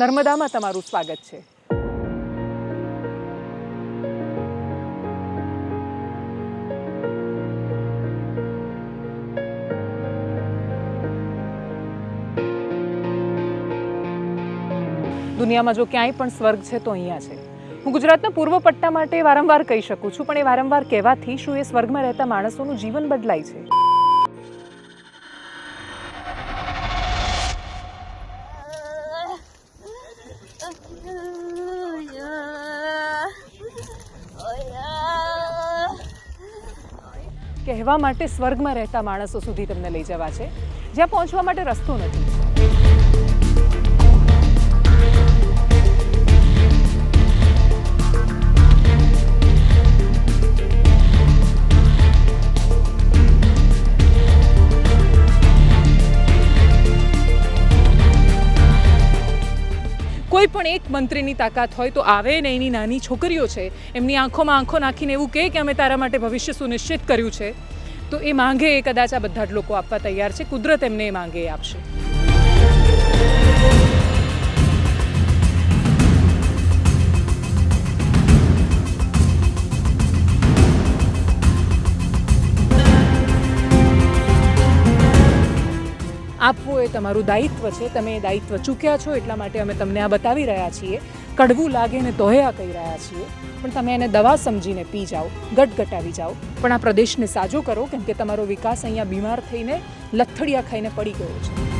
નર્મદામાં તમારું સ્વાગત છે। દુનિયામાં જો ક્યાંય પણ સ્વર્ગ છે તો અહીંયા છે। હું ગુજરાતના પૂર્વ પટ્ટા માટે વારંવાર કહી શકું છું, પણ એ વારંવાર કહેવાથી શું એ સ્વર્ગમાં રહેતા માણસોનું જીવન બદલાય છે? કહેવા માટે સ્વર્ગમાં રહેતા માણસો સુધી તમને લઈ જવા છે, જ્યાં પહોંચવા માટે રસ્તો નથી। કોઈ પણ એક મંત્રીની તાકાત હોય તો આવે ને એની નાની છોકરીઓ છે એમની આંખોમાં આંખો નાખીને એવું કહે કે અમે તારા માટે ભવિષ્ય સુનિશ્ચિત કર્યું છે, તો એ માંગે એ કદાચ આ બધા જ લોકો આપવા તૈયાર છે। કુદરત એમને એ માંગે એ આપશે। આપવું એ તમારું દાયિત્વ છે। તમે એ દાયિત્વ ચૂક્યા છો, એટલા માટે અમે તમને આ બતાવી રહ્યા છીએ। કડવું લાગે ને તોય આ કહી રહ્યા છીએ, પણ તમે એને દવા સમજીને પી જાઓ, ગટગટાવી જાઓ, પણ આ પ્રદેશને સાજો કરો, કેમ કે તમારો વિકાસ અહીંયા બીમાર થઈને લથડિયા ખાઈને પડી ગયો છે।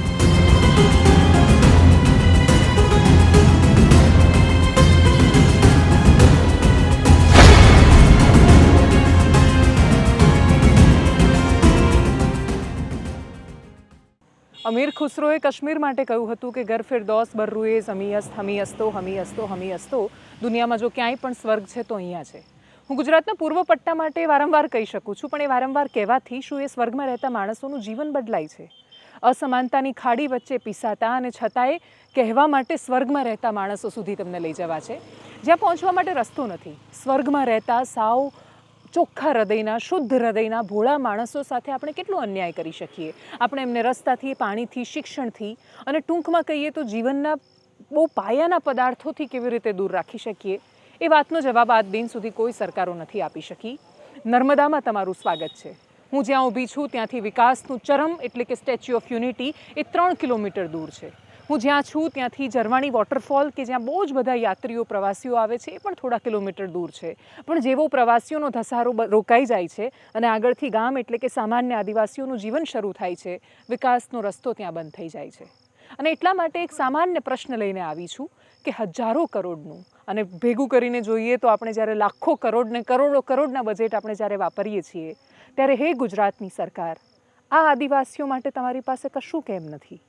અમીર ખુસરોએ કાશ્મીર માટે કહ્યું હતું કે ઘર ફિરદૌસ બર્રુએઝ હમી અસ્ત હમી અસ્તો હમી અસ્તો હમી અસ્તો। દુનિયામાં જો ક્યાંય પણ સ્વર્ગ છે તો અહીંયા છે। હું ગુજરાતના પૂર્વ પટ્ટા માટે વારંવાર કહી શકું છું, પણ એ વારંવાર કહેવાથી શું એ સ્વર્ગમાં રહેતા માણસોનું જીવન બદલાય છે? અસમાનતાની ખાડી વચ્ચે પીસાતા અને છતાંય કહેવા માટે સ્વર્ગમાં રહેતા માણસો સુધી તમને લઈ જવા છે, જ્યાં પહોંચવા માટે રસ્તો નથી। સ્વર્ગમાં રહેતા સાવ ચોખ્ખા હૃદયના, શુદ્ધ હૃદયના, ભોળા માણસો સાથે આપણે કેટલો અન્યાય કરી શકીએ? આપણે એમને રસ્તાથી, પાણીથી, શિક્ષણથી અને ટૂંકમાં કહીએ તો જીવનના બહુ પાયાના પદાર્થોથી કેવી રીતે દૂર રાખી શકીએ? એ વાતનો જવાબ આજ દિન સુધી કોઈ સરકારો નથી આપી શકી। નર્મદામાં તમારું સ્વાગત છે। હું જ્યાં ઊભી છું ત્યાંથી વિકાસનું ચરમ એટલે કે statue of unity A 3 kilometre દૂર છે। હું જ્યાં છું ત્યાંથી ઝરવાણી વોટરફોલ કે જ્યાં બહુ જ બધા યાત્રીઓ, પ્રવાસીઓ આવે છે, એ પણ થોડા કિલોમીટર દૂર છે। પણ જેવો પ્રવાસીઓનો ધસારો રોકાઈ જાય છે અને આગળથી ગામ એટલે કે સામાન્ય આદિવાસીઓનું જીવન શરૂ થાય છે, વિકાસનો રસ્તો ત્યાં બંધ થઈ જાય છે। અને એટલા માટે એક સામાન્ય પ્રશ્ન લઈને આવી છું કે હજારો કરોડનું, અને ભેગું કરીને જોઈએ તો આપણે જ્યારે લાખો કરોડ ને કરોડો કરોડના બજેટ આપણે જ્યારે વાપરીએ છીએ, ત્યારે હે ગુજરાતની સરકાર, આ આદિવાસીઓ માટે તમારી પાસે કશું કેમ નથી?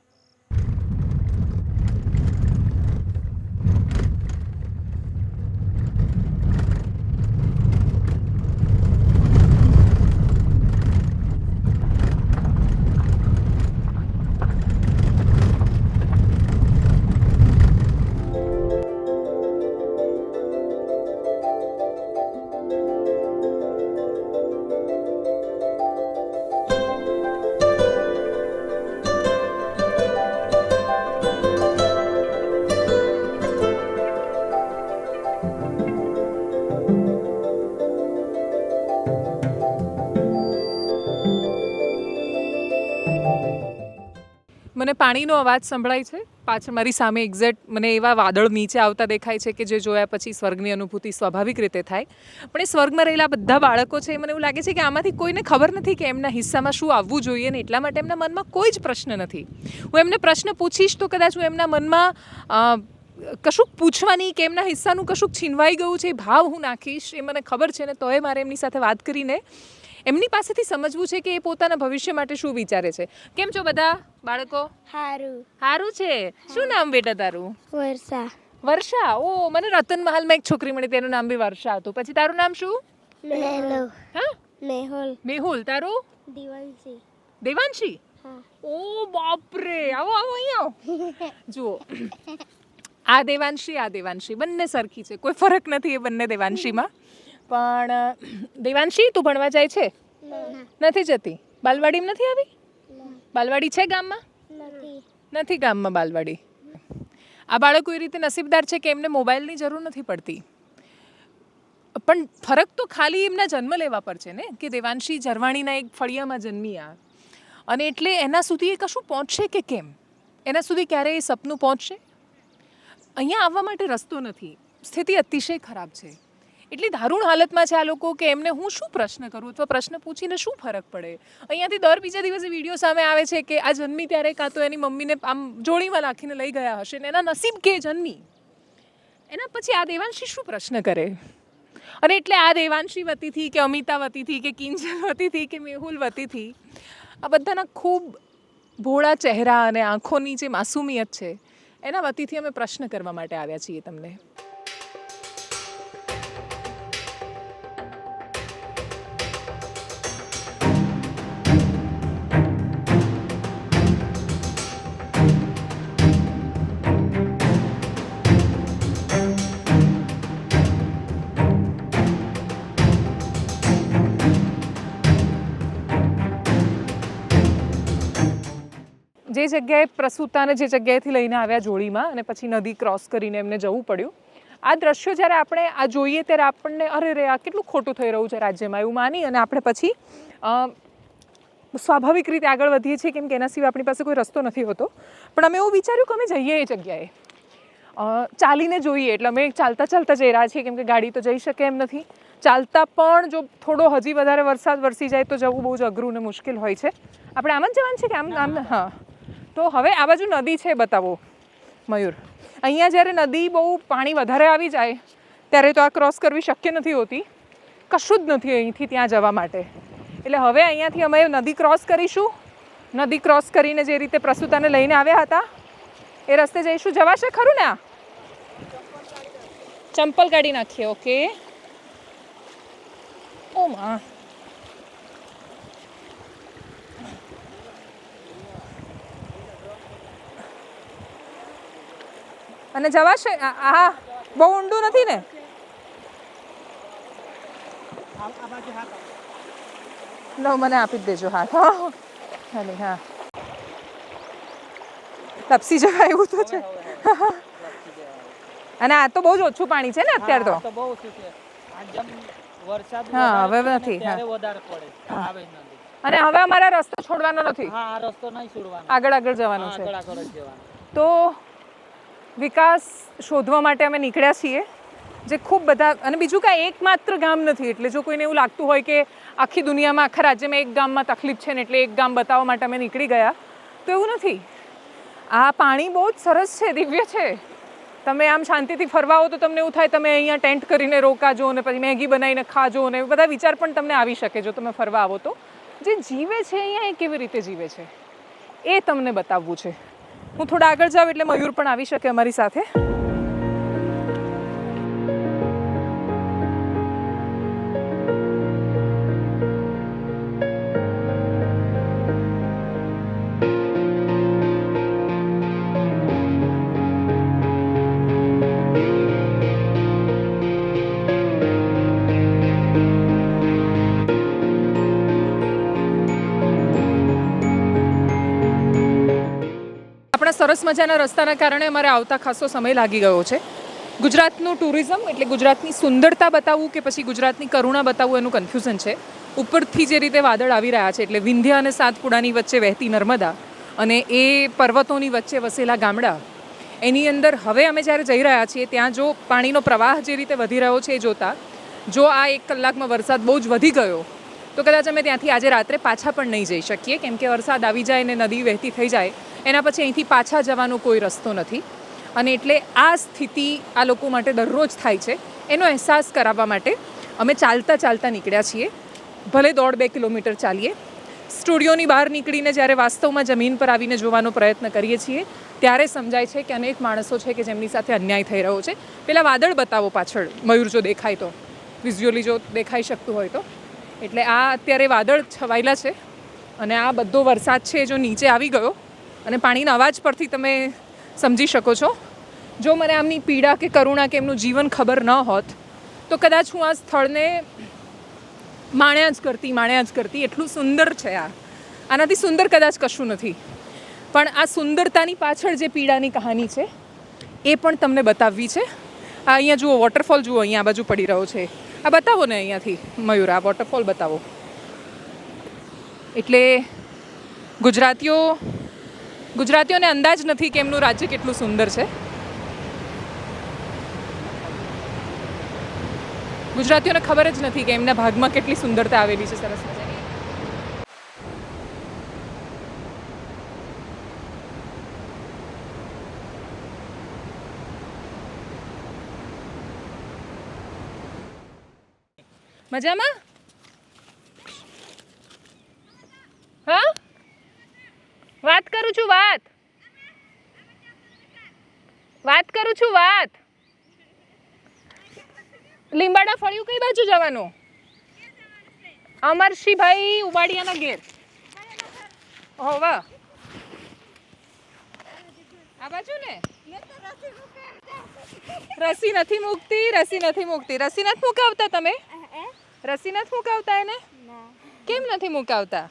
મને પાણીનો અવાજ સંભળાય છે પાછળ મારી સામે। એક્ઝેક્ટ મને એવા વાદળ નીચે આવતા દેખાય છે કે જે જોયા પછી સ્વર્ગની અનુભૂતિ સ્વાભાવિક રીતે થાય। પણ એ સ્વર્ગમાં રહેલા બધા બાળકો છે, મને એવું લાગે છે કે આમાંથી કોઈને ખબર નથી કે એમના હિસ્સામાં શું આવવું જોઈએ, ને એટલા માટે એમના મનમાં કોઈ જ પ્રશ્ન નથી। હું એમને પ્રશ્ન પૂછીશ તો કદાચ હું એમના મનમાં કશુંક પૂછવાની કે એમના હિસ્સાનું કશુંક છીનવાઈ ગયું છે એ ભાવ હું નાખીશ, એ મને ખબર છે ને તોય મારે એમની સાથે વાત કરીને એમની પાસેથી સમજવું છે કે એ પોતાના ભવિષ્ય માટે શું વિચારે છે। કેમ છો બધા બાળકો? હારું છે। શું નામ બેટા તારું? વર્ષા। વર્ષા? ઓ, મને રતનમહાલમાં એક છોકરી મળી તેનું નામ બી વર્ષા હતું। પછી તારું નામ શું? મેહુલ। હા, મેહુલ। મેહુલ। તારું? દેવાંશી। દેવાંશી? હા। ઓ બાપ રે, આવો આવો અહીંયા આવો। જુઓ, આ દેવાંશી બંને સરખી છે, કોઈ ફરક નથી એ બંને દેવાંશીમાં। પણ દેવાંશી, તું ભણવા જાય છે? નથી જતી? બાલવાડીમાં નથી આવી? બાલવાડી છે ગામમાં? નથી ગામમાં બાલવાડી? આ બાળકો એ રીતે નસીબદાર છે કે એમને મોબાઈલની જરૂર નથી પડતી. પણ ફરક તો ખાલી એમના જન્મ લેવા પર છે ને, કે દેવાંશી ઝરવાણીના એક ફળિયામાં જન્મી આ, અને એટલે એના સુધી એ કશું પહોંચશે કે કેમ, એના સુધી ક્યારે એ સપનું પહોંચશે? અહીંયા આવવા માટે રસ્તો નથી, સ્થિતિ અતિશય ખરાબ છે. એટલી દારૂણ હાલતમાં છે આ લોકો કે એમને હું શું પ્રશ્ન કરું અથવા પ્રશ્ન પૂછીને શું ફરક પડે? અહીંયાથી દર બીજા દિવસે વિડીયો સામે આવે છે કે આ જન્મી ત્યારે કાં તો એની મમ્મીને આમ જોડીમાં રાખીને લઈ ગયા હશે ને એના નસીબ કે જન્મી, એના પછી આ દેવાંશી શું પ્રશ્ન કરે? અને એટલે આ દેવાંશી વતીથી કે અમિતા વતીથી કે કિંજલ વતીથી કે મેહુલ વતીથી આ બધાના ખૂબ ભોળા ચહેરા અને આંખોની જે માસુમિયત છે એના વતીથી અમે પ્રશ્ન કરવા માટે આવ્યા છીએ તમને. જે જગ્યાએ પ્રસૂતાને જે જગ્યાએથી લઈને આવ્યા જોડીમાં અને પછી નદી ક્રોસ કરીને એમને જવું પડ્યું, આ દ્રશ્યો જ્યારે આપણે આ જોઈએ ત્યારે આપણને અરે રે આ કેટલું ખોટું થઈ રહ્યું છે રાજ્યમાં એવું માની અને આપણે પછી સ્વાભાવિક રીતે આગળ વધીએ છીએ, કેમ કે એના સિવાય આપણી પાસે કોઈ રસ્તો નથી હોતો. પણ અમે એવું વિચાર્યું કે અમે જઈએ એ જગ્યાએ, ચાલીને જોઈએ. એટલે અમે ચાલતા ચાલતા જઈ રહ્યા છીએ, કેમ કે ગાડી તો જઈ શકે એમ નથી. ચાલતા પણ જો થોડો હજી વધારે વરસાદ વરસી જાય તો જવું બહુ જ અઘરું ને મુશ્કેલ હોય છે. આપણે આમ જ જવાનું છે કે આમ? હા. તો હવે આ બાજુ નદી છે, બતાવો મયુર. અહીંયા જ્યારે નદી બહુ પાણી વધારે આવી જાય ત્યારે તો આ ક્રોસ કરવી શક્ય નથી હોતી, કશું જ નથી અહીંથી ત્યાં જવા માટે. એટલે હવે અહીંયાથી અમે નદી ક્રોસ કરીશું. નદી ક્રોસ કરીને જે રીતે પ્રસૂતાને લઈને આવ્યા હતા એ રસ્તે જઈશું. જવાશે ખરું ને? આ ચંપલ કાઢી નાખીએ. ઓકે. ઓ માં, અને જવાશે? હા, બહુ ઊંડું નથી ને? લો, મને આપી જ દેજો હાથ. હા, હા, લપસી જવાય એવું તો છે. અને આ તો બહુ જ ઓછું પાણી છે ને અત્યારે તો. હા, હવે નથી. અને હવે અમારે રસ્તો છોડવાનો નથી, આગળ આગળ જવાનું છે. તો વિકાસ શોધવા માટે અમે નીકળ્યા છીએ, જે ખૂબ બધા. અને બીજું કાંઈ એકમાત્ર ગામ નથી, એટલે જો કોઈને એવું લાગતું હોય કે આખી દુનિયામાં આખા રાજ્યમાં એક ગામમાં તકલીફ છે ને એટલે એક ગામ બતાવવા માટે અમે નીકળી ગયા, તો એવું નથી. આ પાણી બહુ જ સરસ છે, દિવ્ય છે. તમે આમ શાંતિથી ફરવા આવો તો તમને એવું થાય તમે અહીંયા ટેન્ટ કરીને રોકાજો ને પછી મેગી બનાવીને ખાજો ને બધા વિચાર પણ તમને આવી શકે જો તમે ફરવા આવો તો. જે જીવે છે અહીંયા એ કેવી રીતે જીવે છે એ તમને બતાવવું છે. હું થોડા આગળ જાઉં એટલે મયુર પણ આવી શકે અમારી સાથે. સરસ મજાના રસ્તાના કારણે અમારે આવતા ખાસો સમય લાગી ગયો છે. ગુજરાતનું ટુરિઝમ એટલે ગુજરાતની સુંદરતા બતાવવું કે પછી ગુજરાતની કરુણા બતાવવું એનું કન્ફ્યુઝન છે. ઉપરથી જે રીતે વાદળ આવી રહ્યા છે એટલે વિંધ્યા અને સાતપુડાની વચ્ચે વહેતી નર્મદા અને એ પર્વતોની વચ્ચે વસેલા ગામડા, એની અંદર હવે અમે જ્યારે જઈ રહ્યા છીએ ત્યાં જો પાણીનો પ્રવાહ જે રીતે વધી રહ્યો છે એ જોતાં જો આ 1 કલાકમાં વરસાદ બહુ જ વધી ગયો તો કદાચ અમે ત્યાંથી આજે રાત્રે પાછા પણ નહીં જઈ શકીએ, કેમ કે વરસાદ આવી જાય ને નદી વહેતી થઈ જાય એના પછી અહીંથી પાછા જવાનો કોઈ રસ્તો નથી. અને એટલે આ સ્થિતિ આ લોકો માટે દરરોજ થાય છે એનો અહેસાસ કરાવવા માટે અમે ચાલતા ચાલતા નીકળ્યા છીએ. ભલે 1.5-2 કિલોમીટર ચાલીએ. સ્ટુડિયોની બહાર નીકળીને જ્યારે વાસ્તવમાં જમીન પર આવીને જોવાનો પ્રયત્ન કરીએ છીએ ત્યારે સમજાય છે કે અનેક માણસો છે કે જેમની સાથે અન્યાય થઈ રહ્યો છે. પેલા વાદળ બતાવો પાછળ મયુર, જો દેખાય તો, વિઝ્યુઅલી જો દેખાઈ શકતું હોય તો. એટલે આ અત્યારે વાદળ છવાયેલા છે અને આ બધો વરસાદ છે જો નીચે આવી ગયો અને પાણીના અવાજ પરથી તમે સમજી શકો છો. જો મને આમની પીડા કે કરુણા કે એમનું જીવન ખબર ન હોત તો કદાચ હું આ સ્થળને માણ્યા જ કરતી. એટલું સુંદર છે આ. આનાથી સુંદર કદાચ કશું નથી. પણ આ સુંદરતાની પાછળ જે પીડાની કહાની છે એ પણ તમને બતાવવી છે. આ અહીંયા જુઓ, વોટરફોલ જુઓ, અહીંયા આ બાજુ પડી રહ્યો છે. આ બતાવો ને અહીંયાથી મયુર, આ વોટરફોલ બતાવો. એટલે ગુજરાતીઓને અંદાજ નથી કે એમનું રાજ્ય કેટલું સુંદર છે. ગુજરાતીઓને ખબર જ નથી કે એમના ભાગમાં કેટલી સુંદરતા આવેલી છે. સરસ મજાની. મજામાં? હા, વાત કરું છું. વાત કરું છું. લીંબાડા ફળિયું કઈ બાજુ જવાનું? અમરશીભાઈ ઉબાડિયાના ઘેર. હો વાહ, આ બાજુ ને. રસી નથી મૂકતી. રસી નથી મુકાવતા તમે? રસી નથી મુકાવતા એને? કેમ નથી મુકાવતા?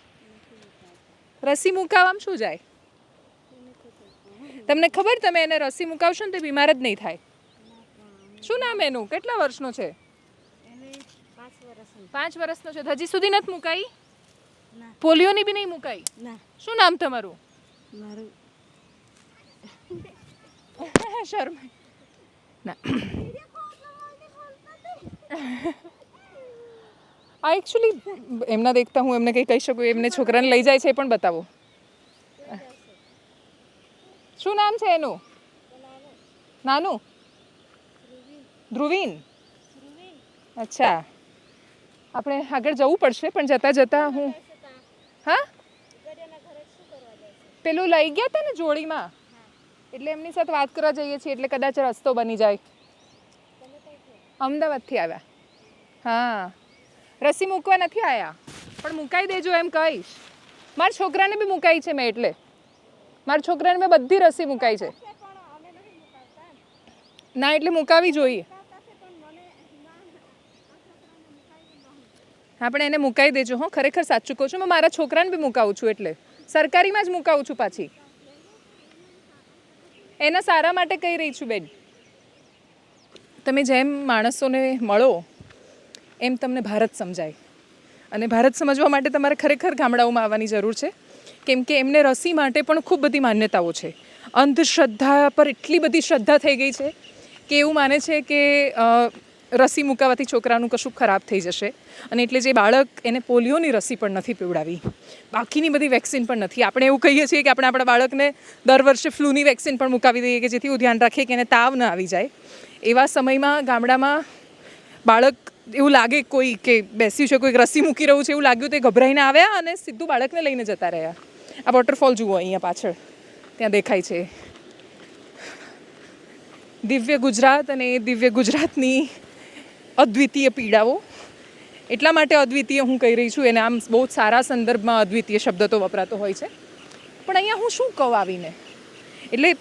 રસી મુકાવવામાં શું જાય? તમને ખબર, તમે એને રસી મુકાવશો ને તે બીમાર જ નહીં થાય. શું નામ એનું? કેટલા વર્ષનો છે? 5 વર્ષનો છે. હજી સુધી નથી મુકાઈ? પોલિયોની બી નહીં મુકાઈ? શું નામ તમારું? શર્મા ના. આ એકચ્યુઅલી એમના દેખતા હું એમને કંઈ કહી શકું. એમને છોકરાને લઈ જાય છે એ પણ બતાવો. શું નામ છે એનું? નાનું? ધ્રુવીન. અચ્છા, આપણે આગળ જવું પડશે, પણ જતાં હું હા પેલું લઈ ગયા હતા ને જોડીમાં, એટલે એમની સાથે વાત કરવા જઈએ છીએ, એટલે કદાચ રસ્તો બની જાય. અમદાવાદથી આવ્યા. હા, રસી મૂકવા નથી આવ્યા, પણ મુકાઈ દેજો એમ કહીશ. મારા છોકરાને બી મુકાઈ છે મેં, એટલે મારા છોકરાને મેં બધી રસી મુકાઈ છે. ના, એટલે મુકાવી જોઈએ. આપણે એને મુકાઈ દેજો. હો, ખરેખર સાચું કહું છું. મેં મારા છોકરાને બી મુકાવું છું, એટલે સરકારીમાં જ મુકાવું છું પાછી. એના સારા માટે કહી રહી છું બેન. તમે જેમ માણસોને મળો એમ તમને ભારત સમજાય. અને ભારત સમજવા માટે તમારે ખરેખર ગામડાઓમાં આવવાની જરૂર છે, કેમ કે એમને રસી માટે પણ ખૂબ બધી માન્યતાઓ છે. અંધશ્રદ્ધા પર એટલી બધી શ્રદ્ધા થઈ ગઈ છે કે એવું માને છે કે રસી મુકાવાથી છોકરાનું કશું ખરાબ થઈ જશે. અને એટલે જે બાળક, એને પોલિયોની રસી પણ નથી પીવડાવી, બાકીની બધી વેક્સિન પણ નથી. આપણે એવું કહીએ છીએ કે આપણે આપણા બાળકને દર વર્ષે ફ્લૂની વેક્સિન પણ મુકાવી દઈએ, કે જેથી એવું ધ્યાન રાખીએ કે એને તાવ ન આવી જાય. એવા સમયમાં ગામડામાં બાળક એવું લાગે કોઈ કે બેસ્યું છે, કોઈક રસી મૂકી રહ્યું છે એવું લાગ્યું, તે ગભરાઈને આવ્યા અને સીધું બાળકને લઈને જતા રહ્યા. આ વોટરફોલ જુઓ અહીંયા પાછળ, ત્યાં દેખાય છે. દિવ્ય ગુજરાત, અને એ દિવ્ય ગુજરાતની અદ્વિતીય પીડાઓ. એટલા માટે અદ્વિતીય હું કહી રહી છું. એને આમ બહુ જ સારા સંદર્ભમાં અદ્વિતીય શબ્દ તો વપરાતો હોય છે, પણ અહીંયા હું શું કહું આવીને. એટલે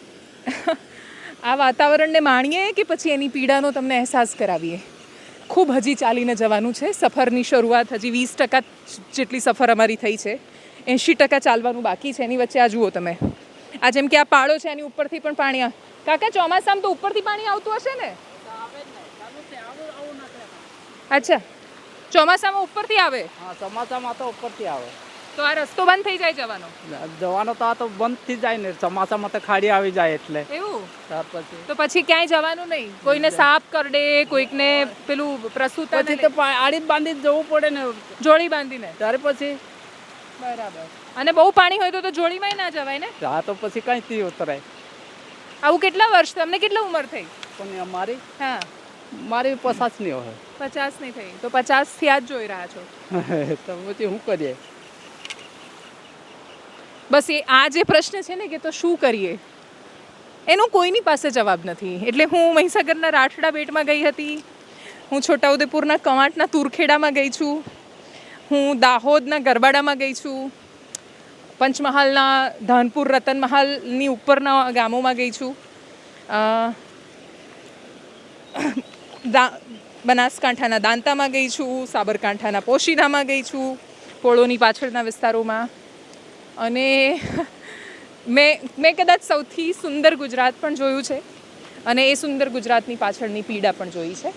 આ વાતાવરણને માણીએ કે પછી એની પીડાનો તમને અહેસાસ કરાવીએ. ખૂબ હજી ચાલીને જવાનું છે. સફરની શરૂઆત હજી 20% જેટલી સફર અમારી થઈ છે. 80% ચાલવાનું બાકી છે. એની વચ્ચે આ જુઓ તમે, આ જેમ કે આ પાળો છે, એની ઉપરથી પણ પાણી. કાકા, ચોમાસામાં તો ઉપરથી પાણી આવતું હશે ને? અચ્છા, ચોમાસામાં ઉપરથી આવે? હા, ચોમાસામાં તો ઉપરથી આવે. તો આ રસ્તો બંધ થઈ જાય જવાનો? જવાનો તો આ તો બંધ થઈ જાય ને, ચોમાસામાં તો ખાડી આવી જાય એટલે. એવું? ત્યાર પછી તો પછી ક્યાંય જવાનું નહીં? કોઈને સાપ કરડે, કોઈકને પેલું પ્રસૂતા, પછી તો આડી જ બાંધી જવું પડે ને, જોડી બાંધીને. ત્યારે પછી બરાબર. અને બહુ પાણી હોય તો જોડીમાંય ના જવાય ને? આ તો પછી કઈથી ઉતરાય. આવું કેટલા વર્ષ? તમને કેટલી ઉંમર થઈ? પણ અમારી હા, મારી 50 ની હોય. 50 ની થઈ. તો 50 થી આ જ જોઈ રહ્યા છો. તો પછી શું કરીએ? બસ આ જે પ્રશ્ન છે ને, કે તો શું કરીએ, એનો કોઈની પાસે જવાબ નથી. એટલે હું મહીસાગરના રાઠડા બેટમાં ગઈ હતી, હું છોટાઉદેપુરના કવાંટના તુરખેડામાં ગઈ છું, હું દાહોદના ગરબાડામાં ગઈ છું, પંચમહાલના ધાનપુર રતનમહાલની ઉપરના ગામોમાં ગઈ છું, બનાસકાંઠાના દાંતામાં ગઈ છું, સાબરકાંઠાના પોશીનામાં ગઈ છું, પોળોની પાછળના વિસ્તારોમાં. અને મેં કદાચ સૌથી સુંદર ગુજરાત પણ જોયું છે. અને એ સુંદર ગુજરાતની પાછળની પીડા પણ જોઈ છે.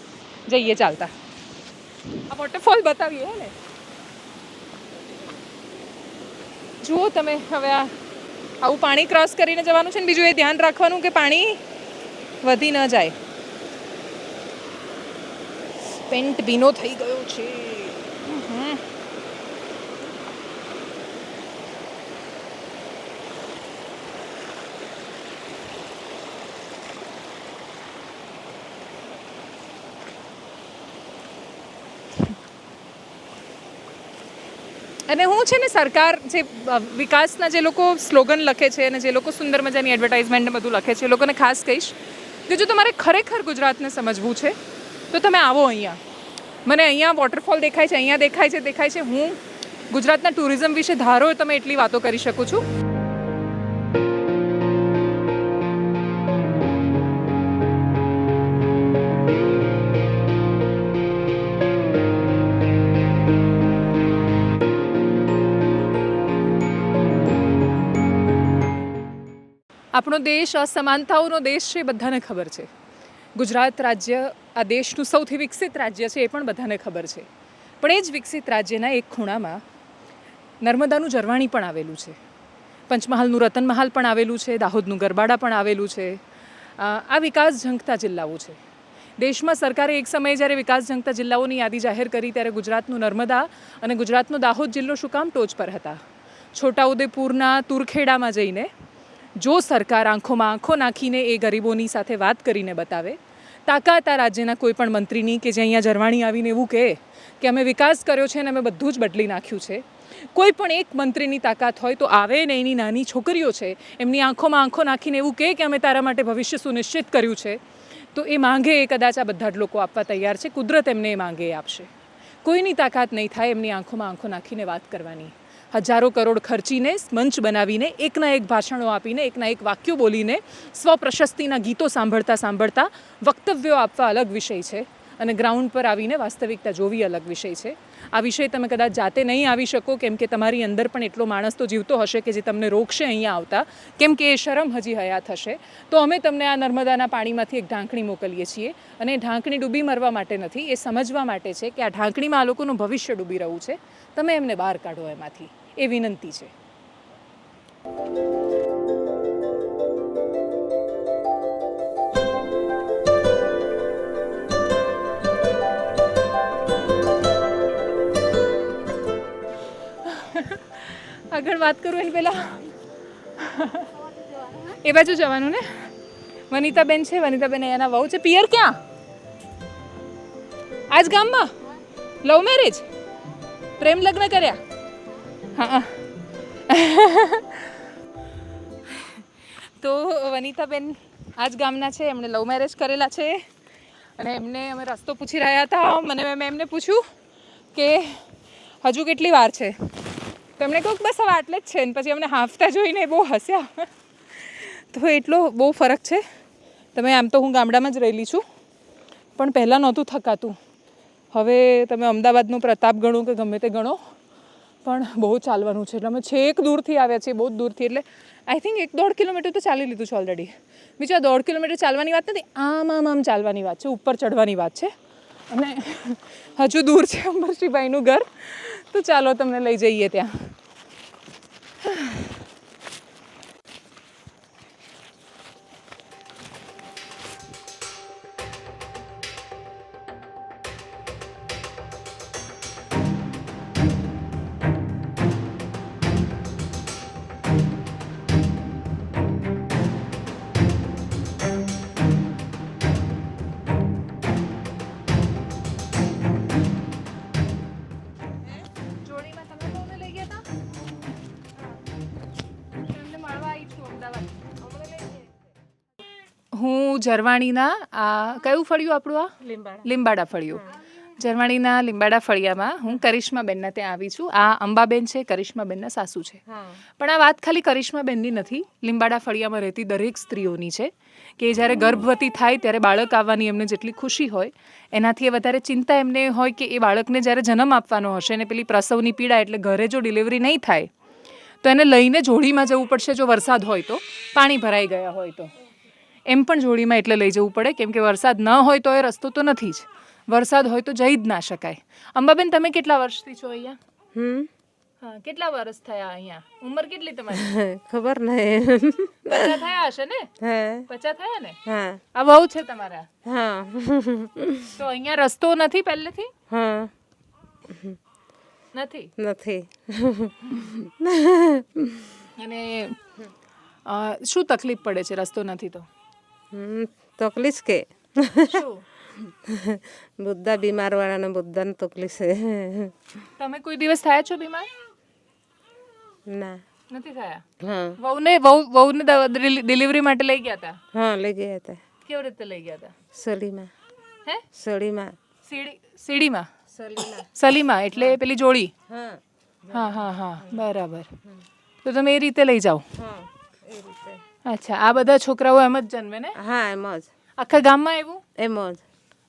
જઈએ ચાલતા. આ વોટરફોલ બતાવીએ હે ને. જુઓ તમે, હવે આવું પાણી ક્રોસ કરીને જવાનું છે ને બીજું એ ધ્યાન રાખવાનું કે પાણી વધી ન જાય. પેન્ટ ભીનો થઈ ગયો છે. અને હું છે ને સરકાર જે વિકાસના જે લોકો સ્લોગન લખે છે અને જે લોકો સુંદર મજાની એડવર્ટાઇઝમેન્ટ બધું લખે છે એ લોકોને ખાસ કહીશ કે જો તમારે ખરેખર ગુજરાતને સમજવું છે તો તમે આવો અહીંયા. મને અહીંયા વોટરફોલ દેખાય છે, અહીંયા દેખાય છે. હું ગુજરાતના ટુરિઝમ વિશે ધારો તમે એટલી વાતો કરી શકું છું. આપણો દેશ અસમાનતાઓનો દેશ છે, બધાને ખબર છે. ગુજરાત રાજ્ય આ દેશનું સૌથી વિકસિત રાજ્ય છે, એ પણ બધાને ખબર છે. પણ એ જ વિકસિત રાજ્યના એક ખૂણામાં નર્મદાનું ઝરવાણી પણ આવેલું છે, પંચમહાલનું રતનમહાલ પણ આવેલું છે, દાહોદનું ગરબાડા પણ આવેલું છે. આ વિકાસ ઝંખતા જિલ્લાઓ છે. દેશમાં સરકારે એક સમયે જ્યારે વિકાસ ઝંખતા જિલ્લાઓની યાદી જાહેર કરી ત્યારે ગુજરાતનું નર્મદા અને ગુજરાતનો દાહોદ જિલ્લો શું કામ ટોચ પર હતા? છોટાઉદેપુરના તુરખેડામાં જઈને જો સરકાર આંખોમાં આંખો નાખીને એ ગરીબોની સાથે વાત કરીને બતાવે, તાકાત આ રાજ્યના કોઈ પણ મંત્રીની કે જે અહીંયા ઝરવાણી આવીને એવું કહે કે અમે વિકાસ કર્યો છે અને અમે બધું જ બદલી નાખ્યું છે, કોઈ પણ એક મંત્રીની તાકાત હોય તો આવે ને એની નાની છોકરીઓ છે એમની આંખોમાં આંખો નાખીને એવું કહે કે અમે તારા માટે ભવિષ્ય સુનિશ્ચિત કર્યું છે, તો એ માંગે એ કદાચ આ બધા જ લોકો આપવા તૈયાર છે. કુદરત એમને એ માંગે એ આપશે. કોઈની તાકાત નહીં થાય એમની આંખોમાં આંખો નાખીને વાત કરવાની. હજારો કરોડ ખર્ચીને મંચ બનાવીને એકના એક ભાષણો આપીને એકના એક વાક્યો બોલીને સ્વપ્રશસ્તિના ગીતો સાંભળતા વક્તવ્યો આપવા અલગ વિષય છે અને ગ્રાઉન્ડ પર આવીને વાસ્તવિકતા જોવી અલગ વિષય છે. આ વિષય તમે કદાચ જાતે નહીં આવી શકો કેમ કે તમારી અંદર પણ એટલો માણસ તો જીવતો હશે કે જે તમને રોકશે અહીંયા આવતા, કેમ કે એ શરમ હજી હયાત હશે. તો અમે તમને આ નર્મદાના પાણીમાંથી એક ઢાંકણી મોકલીએ છીએ અને એ ઢાંકણી ડૂબી મરવા માટે નથી, એ સમજવા માટે છે કે આ ઢાંકણીમાં આ લોકોનું ભવિષ્ય ડૂબી રહ્યું છે. તમે એમને બહાર કાઢો એમાંથી, એ વિનંતી છે. આગળ વાત કરું એને પહેલાં એ બાજુ જવાનું ને. વનિતાબેન છે, વનિતાબેન એના વહુ છે. પિયર ક્યાં? આજ ગામમાં? Love marriage? પ્રેમ લગ્ન કર્યા? હા. તો વનિતાબેન આજ ગામના છે, એમણે લવ મેરેજ કરેલા છે અને એમને અમે રસ્તો પૂછી રહ્યા હતા. મેં એમને પૂછ્યું કે હજુ કેટલી વાર છે, તો એમણે કહ્યું બસ હવે આટલે જ છે. ને પછી અમને હાંફતા જોઈને બહુ હસ્યા. તો એટલો બહુ ફરક છે. તમે આમ તો હું ગામડામાં જ રહેલી છું પણ પહેલાં નહોતું થકાતું. હવે તમે અમદાવાદનો પ્રતાપ ગણો કે ગમે તે ગણો પણ બહુ ચાલવાનું છે. એટલે અમે છેક દૂરથી આવ્યા છીએ, બહુ જ દૂરથી. એટલે આઈ થિંક 1-1.5 કિલોમીટર તો ચાલી લીધું છે ઓલરેડી. બીજા 1.5 કિલોમીટર ચાલવાની વાત નથી, આમ ચાલવાની વાત છે, ઉપર ચડવાની વાત છે. અને હજુ દૂર છે અમરશીભાઈનું ઘર, તો ચાલો તમને લઈ જઈએ ત્યાં. હું ઝરવાણીના આ કયું ફળિયું આપણું? આ લીંબાડા ફળિયું. ઝરવાણીના લીંબાડા ફળિયામાં હું કરિશ્માબેનના ત્યાં આવી છું. આ અંબાબેન છે, કરિશ્માબેનના સાસુ છે. પણ આ વાત ખાલી કરિશ્માબેનની નથી, લીંબાડા ફળિયામાં રહેતી દરેક સ્ત્રીઓની છે કે જ્યારે ગર્ભવતી થાય ત્યારે બાળક આવવાની એમને જેટલી ખુશી હોય એનાથી વધારે ચિંતા એમને હોય કે એ બાળકને જ્યારે જન્મ આપવાનો હશે ને પેલી પ્રસવની પીડા, એટલે ઘરે જો ડિલિવરી નહીં થાય તો એને લઈને જોડીમાં જવું પડશે જો વરસાદ હોય તો, પાણી ભરાઈ ગયા હોય તો. એમ પણ જોડીમાં એટલે લઈ જવું પડે કેમ કે વરસાદ ન હોય તો એ રસ્તો તો નથી જ, વરસાદ હોય તો જઈ જ ના શકાય. અંબાબેન, તમે કેટલા વર્ષથી છો અહીંયા? હા, કેટલા વર્ષ થયા અહીંયા? ઉંમર કેટલી તમારી? ખબર નહીં. 50 થયા હશે ને? હા 50 થયા ને? હા આ વહુ છે તમારા? હા તો અહીંયા રસ્તો નથી પહેલેથી? હા નથી. નથી. અને શું તકલીફ પડે છે રસ્તો નથી તો? તકલીફ કે શું? બધા બીમાર વાળાને બધાને તકલીફ છે. તમે કોઈ દિવસ થયા છો બીમાર? ના. નથી થયા. હા વહુને ડિલિવરી માટે લઈ ગયા હતા? હા લઈ ગયા હતા. કેવી રીતે લઈ ગયા હતા? સલીમાં. હે? સલીમાં. સીડીમાં? સલીમાં. સલીમાં એટલે પેલી જોડી? હા હા હા હા, બરાબર. તો તમે એ રીતે લઈ જાઓ? હા એ રીતે. અચ્છા, આ બધા છોકરાઓ એમ જ જન્મે ને? હા એમ જ. આખા ગામમાં એવું? એમ જ.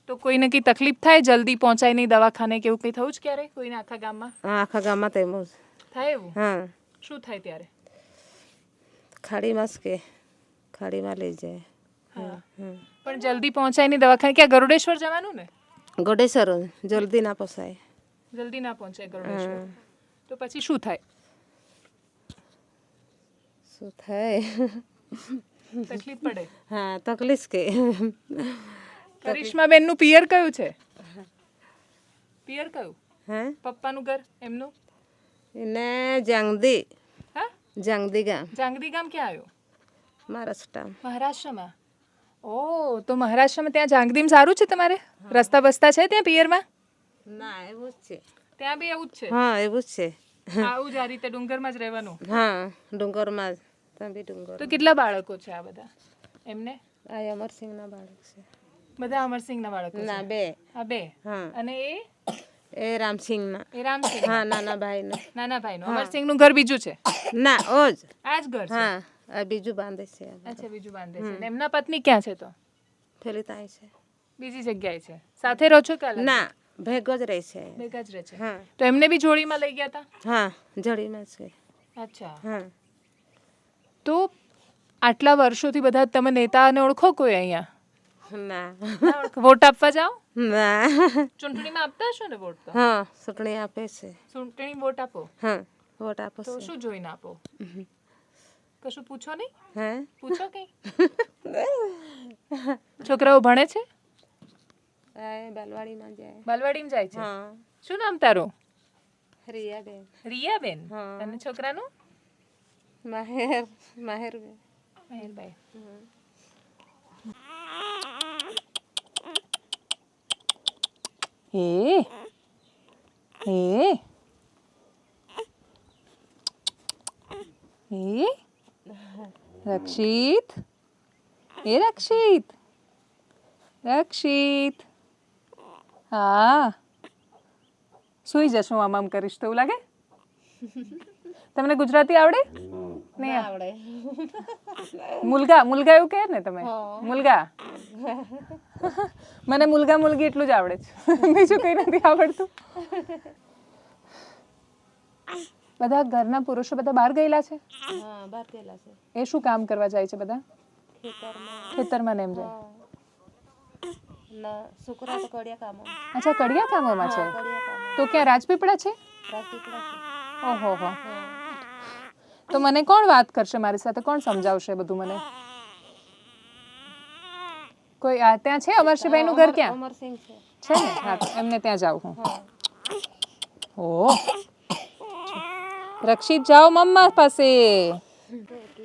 તો કોઈને કંઈ તકલીફ થાય, જલ્દી પહોંચાય નહીં દવાખાને કે એવું કંઈ થયું જ ક્યારે કોઈને આખા ગામમાં? હા આખા ગામમાં તો એમ જ થાય એવું? હા. શું થાય ત્યારે? ખાડીમાં જ કે ખાડીમાં લઈ જાય. હા, પણ જલ્દી પહોંચાય નહીં દવાખાને. ક્યાં ગરુડેશ્વર જવાનું ને? ગોડેસર જલ્દી ના પોસાય. જલ્દી ના પહોંચાય ગરુડેશ્વર. તો પછી શું થાય? શું થાય? તકલીફ પડે. હા તકલીફ કે કરિશ્માબેનનું પિયર કયું છે? પિયર કયું? હે પપ્પાનું ઘર એમનું? એને જાંગદી. હા, જાંગદી ગામ જાંગદી ગામ ક્યાં આવ્યું? મહારાષ્ટ્ર. મહારાષ્ટ્રમાં. ઓહ, તો મહારાષ્ટ્રમાં ત્યાં જાંગદીમાં સારું છે તમારે? રસ્તા બસ્તા છે ત્યાં પિયરમાં? ના એવું જ છે. ત્યાં બી એવું જ છે? હા એવું જ છે. આવું જ આ રીતે ડુંગરમાં જ રહેવાનું? હા ડુંગરમાં જ. ત્યાં બી ડુંગર. તો કેટલા બાળકો છે આ બધા એમને? આ અમરસિંહના બાળક છે. બધા અમરસિંહના બાળકો છે? ના બે. આ બે. હા અને એ રામસિંહના. એ રામસિંહ? હા નાના ભાઈનો. નાના ભાઈનું. અમરસિંહનું ઘર બીજું છે? ના ઓજ. આ જ ઘર છે? હા આ બીજું બાંધે છે. અચ્છા, બીજું બાંધે છે. અને એમના પત્ની ક્યાં છે તો? પેલી તાઈ છે. બીજી જગ્યાએ છે. સાથે રહો છો કે અલગ? ના ભેગો જ રહે છે. ભેગા જ રહે છે. હા તો એમને બી જોડીમાં લઈ ગયા હતા? હા જડીમાં છે. અચ્છા. હા તો આટલા વર્ષોથી બધા તમે નેતાને ઓળખો કોઈ અહીંયા? ના વોટ આપવા જાઓ? ના. ચૂંટણીમાં આપતા હશો ને વોટ તો? હા ચૂંટણી આપે છે. ચૂંટણી વોટ આપો? હા વોટ આપો તો છે. શું જોઈને આપો? કશું પૂછો નહીં? હે પૂછો કઈ? છોકરાઓ ભણે છે? બાલવાડીમાં જાય. બાલવાડીમાં જાય છે? હા શું નામ તારું? રિયાબેન. રિયાબેન. હા. અને છોકરાનું? માહેરબેન. મહેરભાઈ. હે હે હે રક્ષિત, હે રક્ષિત, રક્ષિત. હા, સુઈ જશું આમ આમ કરીશ તો એવું લાગે? તમને ગુજરાતી આવડે? નહીં આવડે. મુલગા મુલગા એવું કહે ને તમે? મુલગા. મને મુલગા મુલગી એટલું જ આવડે છે, બીજું કંઈ નથી આવડતું. બધા ઘરના પુરુષો બધા બહાર ગયેલા છે? હા બહાર ગયેલા છે. એ શું કામ કરવા જાય છે બધા? ખેતરમાં. ખેતરમાં ને એમ જાય? ના છોકરા તો કડિયા કામો. અચ્છા, કડિયા કામોમાં છે. કડિયા કામો. તો ક્યાં રાજપીપળા છે? રાજપીપળા છે. ઓહો હો. તો મને કોણ વાત કરશે મારી સાથે? કોણ સમજાવશે બધું મને? કોઈ ત્યાં છે? અમરસિંહભાઈનું ઘર ક્યાં અમરસિંહ છે. છે ને? હા, તો એમને ત્યાં જાઉં હું. ઓ રક્ષિત, જાઓ મમ્મા પાસે.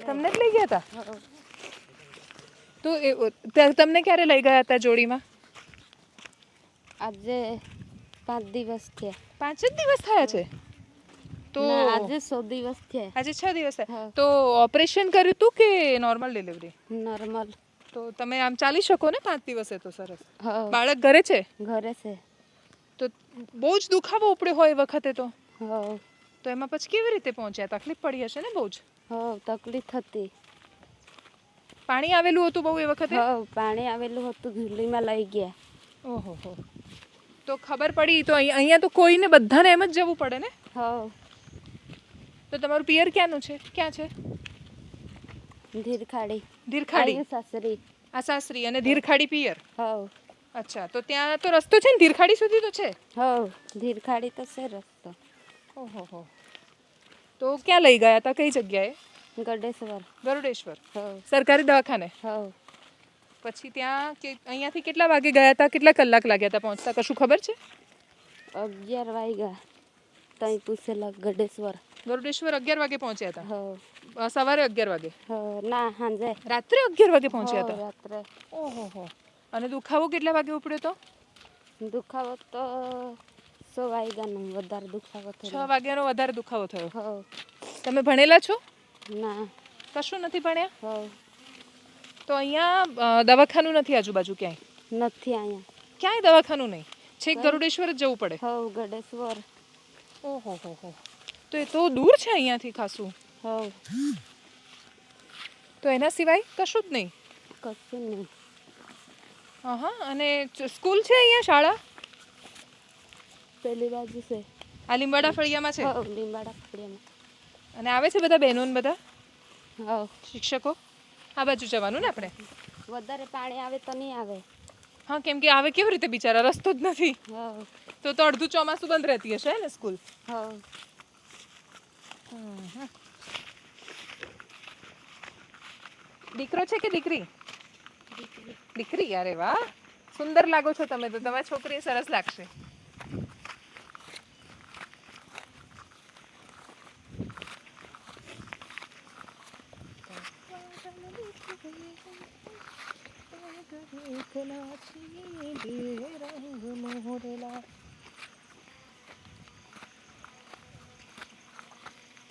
તમને જ લઈ ગયા હતા? તો તમને ક્યારે લઈ ગયા હતા જોડીમાં? આજે 5 દિવસ થયા. 5 જ દિવસ થયા છે? તો આજે 100 દિવસ થયા. આજે 6 દિવસ થયા. તો ઓપરેશન કર્યું હતું કે નોર્મલ ડિલિવરી? નોર્મલ. તો તમે આમ ચાલી શકો ને 5 દિવસે? તો સરસ. હા બાળક ઘરે છે? ઘરે છે. તો બહુ જ દુખાવો ઉપડ્યો હોય એ વખતે તો? હા તો એમાં પછી કેવી રીતે પહોંચ્યા? તકલીફ પડી હશે ને બહુ જ? હા તકલીફ હતી. પાણી આવેલું હતું બહુ એ વખતે? હા પાણી આવેલું હતું, ધૂલીમાં લઈ ગયા. ઓહો હો. તો ખબર પડી તો અહીંયા તો કોઈને બધાને એમ જ જવું પડે ને? હા તો તમારું પિયર ક્યાંનું છે? ક્યાં છે? ધીરખાડી. ધીરખાડી. સાસરી. આ સાસરી અને ધીરખાડી પિયર. હવ અચ્છા, તો ત્યાં તો રસ્તો છે ને ધીરખાડી સુધી તો છે? હવ ધીરખાડી તો છે રસ્તો. ઓહો હો. તો ક્યાં લઈ ગયા હતા, કઈ જગ્યાએ? ગડેશ્વર. ગરુડેશ્વર હવ સરકારી દવાખાને. હવ પછી ત્યાં અહીંયાથી કેટલા વાગે ગયા હતા, કેટલા કલાક લાગ્યા હતા પહોંચતા, કશું ખબર છે? 11 વાગ્યા તઈ પૂછેલા ગડેશ્વર. ગરુડેશ્વર 11 વાગે પહોંચ્યા હતા. હવ સવારે 11 વાગે? ના સાંજે. રાત્રે 11 વાગે પહોંચ્યા હવ હતા? રાત્રે. ઓહો હો. અને દુખાવો કેટલા વાગે ઉપડ્યો તો? દુખાવો તો 6 વાગ્યાનો વધારે દુખાવો 6 થયો. વાગ્યાનો વધારે દુખાવો થયો. હવ તમે ભણેલા છો? ના. કશું નથી ભણ્યા? હવ તો અહીંયા દવાખાનું નથી આજુબાજુ ક્યાંય? નથી અહીંયા. ક્યાંય દવાખાનું નહીં, છેક ગરુડેશ્વર જ જવું પડે? હવ ગડેશ્વર. ઓહો હો હો. તો એ તો દૂર છે અહીંયાથી ખાસું. હવ તો એના સિવાય કશું જ નહીં? કશું નહીં. હા. અને સ્કૂલ છે અહીંયા, શાળા? પેલી બાજુ છે. આ લીંબાડા ફળિયામાં છે? હવ લીંબાડા ફળિયામાં. અને આવે છે બધા બહેનો ને બધા હવ શિક્ષકો? આ બાજુ જવાનું ને આપણે? વધારે પાણી આવે તો નહીં આવે. હા, કેમ કે આવે કેવી રીતે બિચારા, રસ્તો જ નથી. હવ તો અડધું ચોમાસું બંધ રહેતી હશે ને સ્કૂલ? હવ દીકરો છે કે દીકરી? દીકરી. અરે વાહ, સુંદર લાગો છો તમે તો. તમારી છોકરી સરસ લાગશે.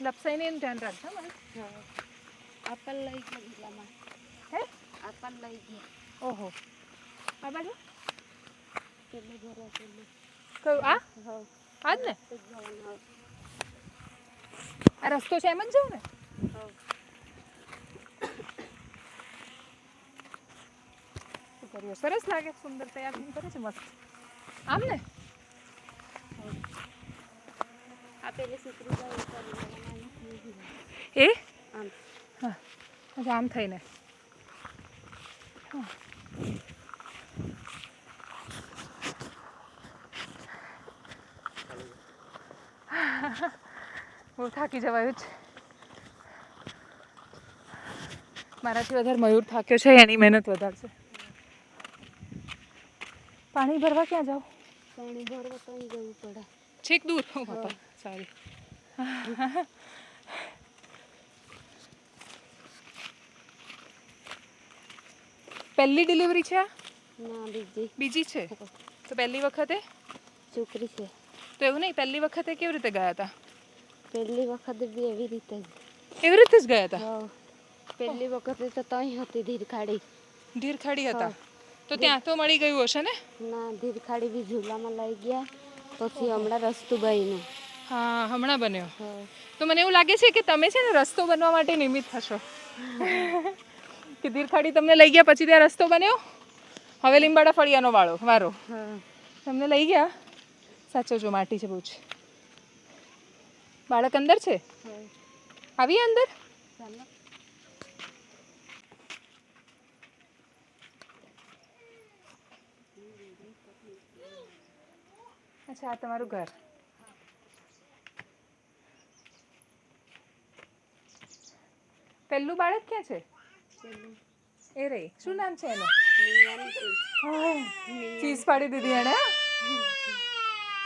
લપસાઈને એનું ધ્યાન રાખજો મને. આપણ લઈ ગયા એટલામાં. હે? આપણ લઈ ગયા. ઓહો. આ બાજુ પેલું ઘરે પેલું. કયું? આ હવ આ જ ને? તો જવાનું હવ. આ રસ્તો છે એમ જ જવું ને? હવ શું કર્યું? સરસ લાગે, સુંદર તૈયાર થઈને કરે છે, મસ્ત. આમ ને? આ પેલી છોકરી જાય એ આમ. હા. અચ્છા, આમ થઈને. બહુ થાકી જવાયું છે. મારાથી વધારે મયુર થાક્યો છે, એની મહેનત વધારે છે. પાણી ભરવા ક્યાં જાવ? પાણી ભરવા તો અહીં જવું પડે. છેક દૂર. ઓ બાપા, સારી. પહેલી ડિલિવરી છે આ? ના બીજી બીજી છે? તો પહેલી વખતે? છોકરી છે. તો એવું નહીં, પહેલી વખતે કેવી રીતે ગયા હતા? પહેલી વખતે બી એવી રીતે જ. એવી રીતે જ ગયા હતા? હવ પહેલી વખતે તો તઈ હતી ધીરખાડી. ધીરખાડી હતા? તો ત્યાં તો મળી ગયું હશે ને? ના ધીરખાડી બી ઝૂલામાં લઈ ગયા. પછી હમણાં રસ્તું બન્યું. હા, હમણાં બન્યો. હવ તો મને એવું લાગે છે કે તમે છે ને રસ્તો બનવા માટે નિમિત્ત થશો. કે ધીરખાડી તમને લઈ ગયા, પછી ત્યાં રસ્તો બન્યો, હવે લીંબાડા ફળિયાનો વારો. હા તમને લઈ ગયા. સાચો જો, માટી છે બહુ છે. બાળક અંદર છે? આવી અંદર? ચાલો. અચ્છા, આ તમારું ઘર. પહેલું બાળક ક્યાં છે? એ રે, શું નામ છે એનું? ચીઝ પાડી દીધી એને.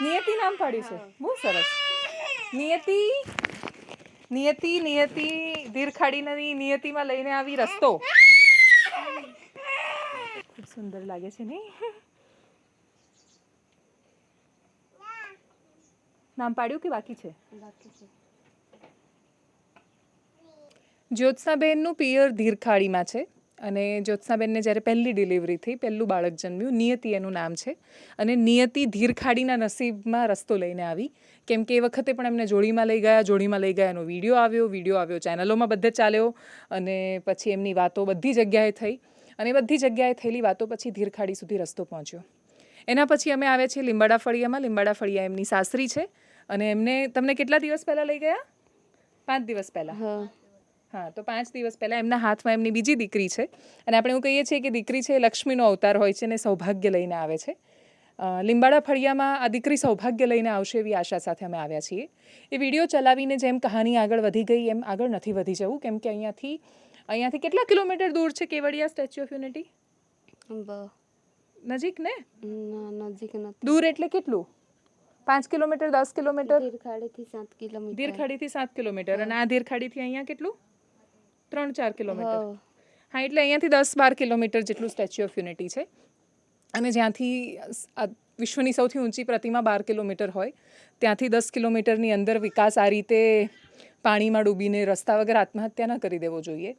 નિયતિ નામ પાડ્યું છે, બહુ સરસ. નિયતિ ધીરખાડીની નિયતિમાં લઈને આવી રસ્તો. ખૂબ સુંદર લાગે છે નહીં? નામ પાડ્યું કે બાકી છે? બાકી છે. જ્યોત્સનાબેનનું પિયર ધીરખાડીમાં છે. અને જ્યોત્સનાબેનને જ્યારે પહેલી ડિલિવરી થઈ, પહેલું બાળક જન્મ્યું, નિયતિ એનું નામ છે. અને નિયતિ ધીરખાડીના નસીબમાં રસ્તો લઈને આવી. કેમ કે એ વખતે પણ એમને જોડીમાં લઈ ગયા, એનો વિડીયો આવ્યો, ચેનલોમાં બધે ચાલ્યો. અને પછી એમની વાતો બધી જગ્યાએ થઈ. અને બધી જગ્યાએ થયેલી વાતો પછી ધીરખાડી સુધી રસ્તો પહોંચ્યો. એના પછી અમે આવ્યા છીએ લીંબાડા ફળિયામાં. લીંબાડા ફળિયા એમની સાસરી છે. અને એમને તમને કેટલા દિવસ પહેલાં લઈ ગયા? 5 દિવસ પહેલાં. હા હા, તો 5 દિવસ પહેલાં એમના હાથમાં એમની બીજી દીકરી છે અને આપણે એવું કહીએ છીએ કે દીકરી છે એ લક્ષ્મીનો અવતાર હોય છે અને સૌભાગ્ય લઈને આવે છે. લીંબાડા ફળિયામાં આ દીકરી સૌભાગ્ય લઈને આવશે એવી આશા સાથે અમે આવ્યા છીએ. એ વિડીયો ચલાવીને જેમ કહાની આગળ વધી ગઈ એમ આગળ નથી વધી જવું, કેમ કે અહીંયાથી કેટલા કિલોમીટર દૂર છે કેવડિયા સ્ટેચ્યુ ઓફ યુનિટી? નજીક ને? નજીક નથી. દૂર એટલે કેટલું? 5 કિલોમીટર, 10 કિલોમીટર? ધીરખાડીથી 7 કિલોમીટર. ધીરખાડીથી 7 કિલોમીટર અને આ ધીરખાડીથી અહીંયા કેટલું? 3-4 કિલોમીટર. હા, એટલે અહીંયાથી 10-12 કિલોમીટર જેટલું સ્ટેચ્યુ ઓફ યુનિટી છે અને જ્યાંથી વિશ્વની સૌથી ઊંચી પ્રતિમા 12 કિલોમીટર હોય ત્યાંથી 10 કિલોમીટરની અંદર વિકાસ આ રીતે પાણીમાં ડૂબીને રસ્તા વગર આત્મહત્યા ન કરી દેવો જોઈએ.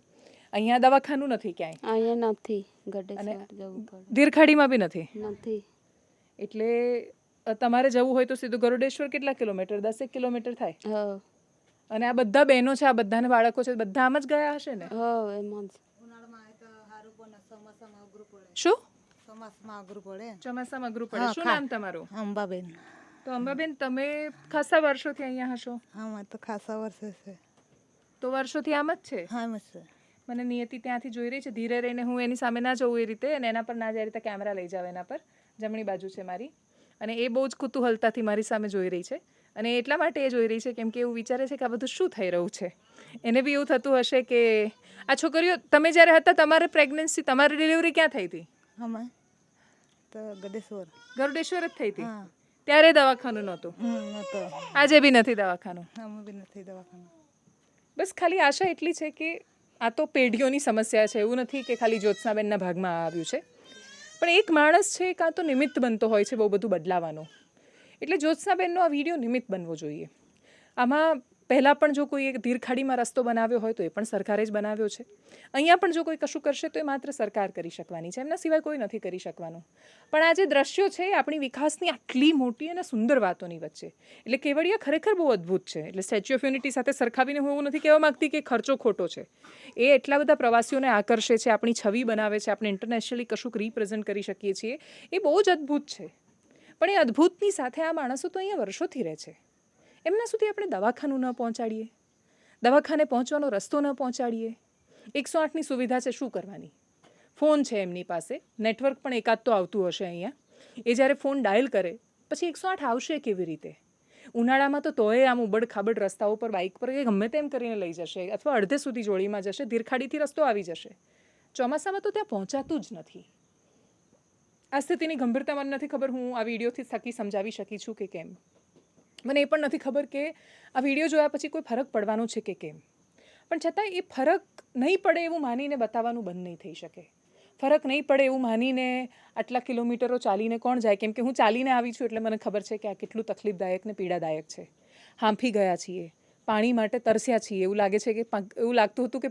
અહીંયા દવાખાનું નથી ક્યાંય? અહીંયા નથી, ગઢેશ્વર જવું પડે. ધીરખાડીમાં બી નથી? નથી. એટલે તમારે જવું હોય તો સીધું ગરુડેશ્વર કેટલા કિલોમીટર? 10 કિલોમીટર થાય. હા અને આ બધા બહેનો છે, આ બધાને બાળકો છે, બધા આમ જ ગયા હશે ને? હા, એમ જ. શું? ચોમાસામાં અઘરું પડે. ચોમાસામાં અઘરું પડે. શું નામ તમારું? અંબાબેન. તો અંબાબેન, તમે ખાસા વર્ષોથી અહીંયા હશો? હા, તો ખાસા વર્ષે છે. તો વર્ષોથી આમ જ છે? હા, એમ જ છે. મને નિયતિ ત્યાંથી જોઈ રહી છે. ધીરે રહીને હું એની સામે ના જવું એ રીતે, અને એના પર ના જાય રીતે કેમેરા લઈ જાવ એના પર. જમણી બાજુ છે મારી, અને એ બહુ જ કુતૂહલતાથી મારી સામે જોઈ રહી છે. અને એટલા માટે એ જોઈ રહી છે કેમ કે એવું વિચારે છે કે આ બધું શું થઈ રહ્યું છે. એને બી એવું થતું હશે કે આ છોકરીઓ, તમે જ્યારે હતા તમારે પ્રેગ્નન્સી, તમારી ડિલિવરી ક્યાં થઈ હતી? અમે તો ગઢેશ્વર. ગરુડેશ્વર જ થઈ હતી. ત્યારે દવાખાનું નહોતું? નહોતો. આજે બી નથી દવાખાનું? અમે બી નથી દવાખાનું. બસ ખાલી આશા એટલી છે કે આ તો પેઢીઓની સમસ્યા છે. એવું નથી કે ખાલી જ્યોત્સનાબેનના ભાગમાં આવ્યું છે, પણ એક માણસ છે કાં તો નિમિત્ત બનતો હોય છે બહુ બધું બદલાવાનો. એટલે જ્યોત્સનાબેનનો આ વિડીયો નિમિત્ત બનવો જોઈએ. આમાં પહેલાં પણ જો કોઈ એક ધીરખાડીમાં રસ્તો બનાવ્યો હોય તો એ પણ સરકારે જ બનાવ્યો છે. અહીંયા પણ જો કોઈ કશું કરશે તો એ માત્ર સરકાર કરી શકવાની છે, એમના સિવાય કોઈ નથી કરી શકવાનું. પણ આ જે દ્રશ્યો છે આપણી વિકાસની આટલી મોટી અને સુંદર વાતોની વચ્ચે, એટલે કેવડિયા ખરેખર બહુ અદ્ભુત છે. એટલે સ્ટેચ્યુ ઓફ યુનિટી સાથે સરખાવીને હું એવું નથી કહેવા માગતી કે ખર્ચો ખોટો છે. એ એટલા બધા પ્રવાસીઓને આકર્ષે છે, આપણી છબી બનાવે છે, આપણે ઇન્ટરનેશનલી કશુંક રિપ્રેઝન્ટ કરી શકીએ છીએ. એ બહુ જ અદ્ભુત છે. પણ એ અદ્ભુતની સાથે આ માણસો તો અહીંયા વર્ષોથી રહે છે. એમના સુધી આપણે દવાખાનું ન પહોંચાડીએ, દવાખાને પહોંચવાનો રસ્તો ન પહોંચાડીએ. 108ની સુવિધા છે, શું કરવાની? ફોન છે એમની પાસે, નેટવર્ક પણ એકાદ તો આવતું હશે અહીંયા. એ જ્યારે ફોન ડાયલ કરે પછી 108 આવશે કેવી રીતે? ઉનાળામાં તો તોય આમ ઉબડ ખાબડ રસ્તાઓ પર બાઇક પર કે ગમે તેમ કરીને લઈ જશે, અથવા અડધે સુધી જોડીમાં જશે, ધીરખાડીથી રસ્તો આવી જશે. ચોમાસામાં તો ત્યાં પહોંચાતું જ નથી. આ સ્થિતિની ગંભીરતા મને નથી ખબર હું આ વિડીયોથી થકી સમજાવી શકી છું કે કેમ. મને એ પણ નથી ખબર કે આ વિડીયો જોયા પછી કોઈ ફરક પડવાનો છે કે કેમ. પણ છતાં એ ફરક નહીં પડે એવું માનીને બતાવવાનું બંધ નહીં થઈ શકે. ફરક નહીં પડે એવું માનીને આટલા કિલોમીટરો ચાલીને કોણ જાય? કેમ કે હું ચાલીને આવી છું એટલે મને ખબર છે કે આ કેટલું તકલીફદાયક ને પીડાદાયક છે. હાંફી ગયા છીએ, પાણી માટે તરસ્યા છીએ. એવું લાગે છે કે એવું લાગતું હતું કે